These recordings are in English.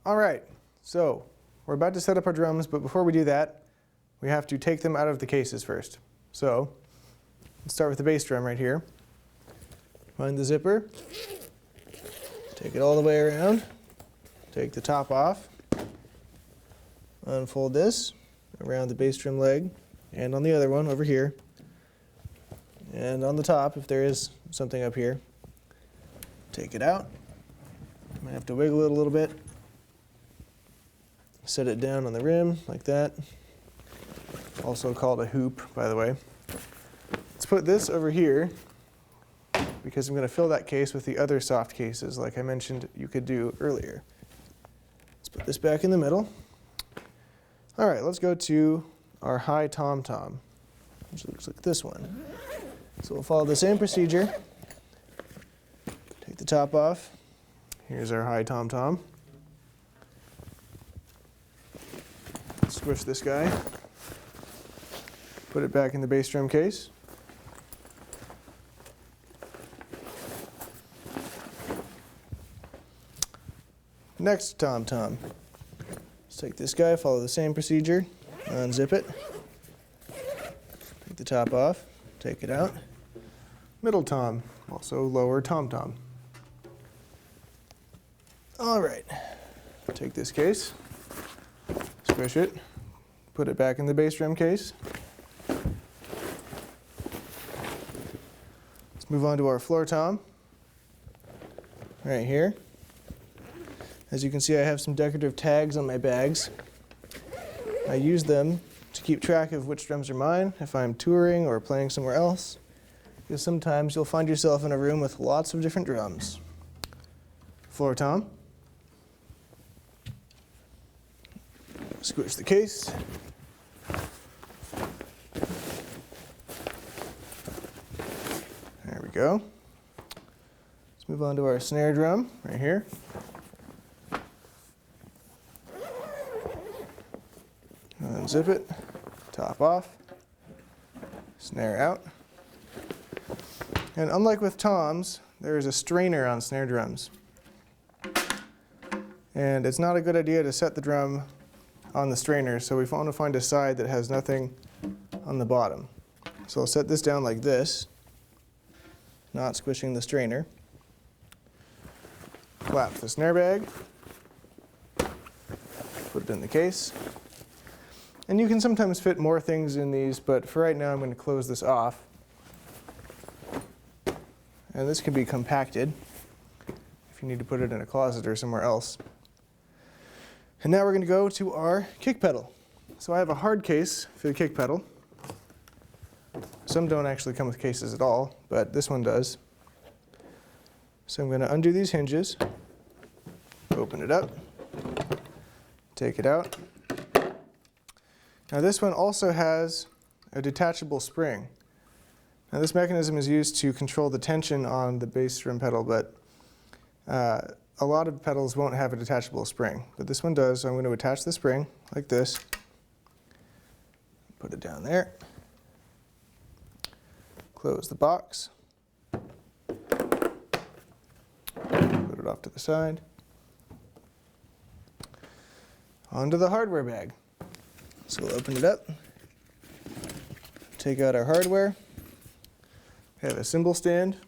All right, so we're about to set up our drums, but before we do that, we have to take them out of the cases first. So let's start with the bass drum right here. Find the zipper, take it all the way around, take the top off, unfold this around the bass drum leg, and on the other one over here, and on the top if there is something up here. Take it out. Might have to wiggle it a little bit. Set it down on the rim like that. Also called a hoop, by the way. Let's put this over here because I'm going to fill that case with the other soft cases like I mentioned you could do earlier. Let's put this back in the middle. All right, let's go to our HiTom, which looks like this one. So we'll follow the same procedure. Take the top off. Here's our HiTom. Squish this guy. Put it back in the bass drum case. Next tom. Let's take this guy, follow the same procedure, unzip it, take the top off, take it out. Middle tom, also lower tom. All right, take this case, squish it, put it back in the bass drum case. Let's move on to our floor tom, right here. As you can see, I have some decorative tags on my bags. I use them to keep track of which drums are mine if I'm touring or playing somewhere else, because sometimes you'll find yourself in a room with lots of different drums. Floor tom. Squish the case. There we go. Let's move on to our snare drum right here. Unzip it, top off, snare out. And unlike with toms, there is a strainer on snare drums. And it's not a good idea to set the drum on the strainer, so we want to find a side that has nothing on the bottom. So I'll set this down like this, not squishing the strainer. Collapse the snare bag, put it in the case. And you can sometimes fit more things in these, but for right now I'm going to close this off. And this can be compacted if you need to put it in a closet or somewhere else. And now we're going to go to our kick pedal. So I have a hard case for the kick pedal. Some don't actually come with cases at all, but this one does. So I'm going to undo these hinges, open it up, take it out. Now this one also has a detachable spring. Now this mechanism is used to control the tension on the bass drum pedal, but a lot of pedals won't have a detachable spring, but this one does, so I'm going to attach the spring like this. Put it down there. Close the box. Put it off to the side. Onto the hardware bag. So we'll open it up, take out our hardware. We have a cymbal stand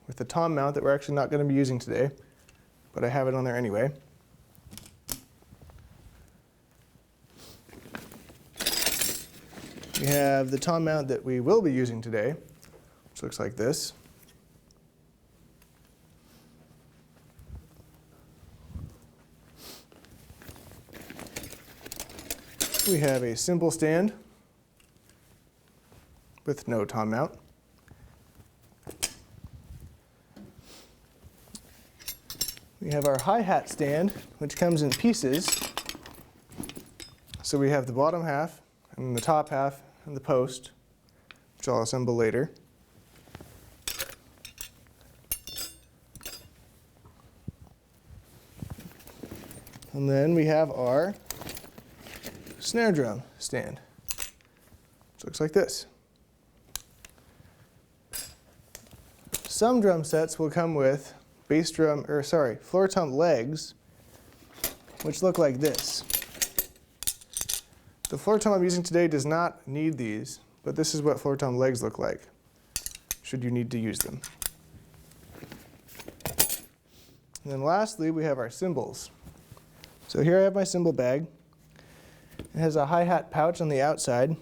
with a tom mount that we're actually not going to be using today, but I have it on there anyway. We have the tom mount that we will be using today, which looks like this. We have a cymbal stand with no tom mount. We have our hi-hat stand, which comes in pieces. So we have the bottom half and the top half and the post, which I'll assemble later. And then we have our snare drum stand, which looks like this. Some drum sets will come with floor tom legs which look like this. The floor tom I'm using today does not need these, but this is what floor tom legs look like, should you need to use them. And then lastly, we have our cymbals. So here I have my cymbal bag. It has a hi-hat pouch on the outside,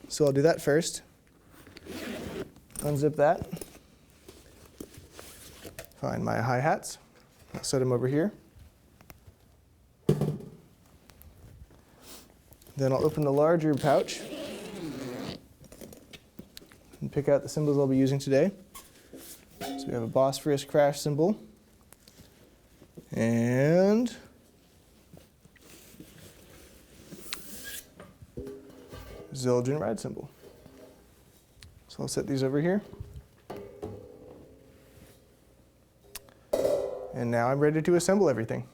so I'll do that first. Unzip that. Find my hi-hats. I'll set them over here. Then I'll open the larger pouch and pick out the cymbals I'll be using today. So we have a Bosphorus crash cymbal and Zildjian ride cymbal. So I'll set these over here. And now I'm ready to assemble everything.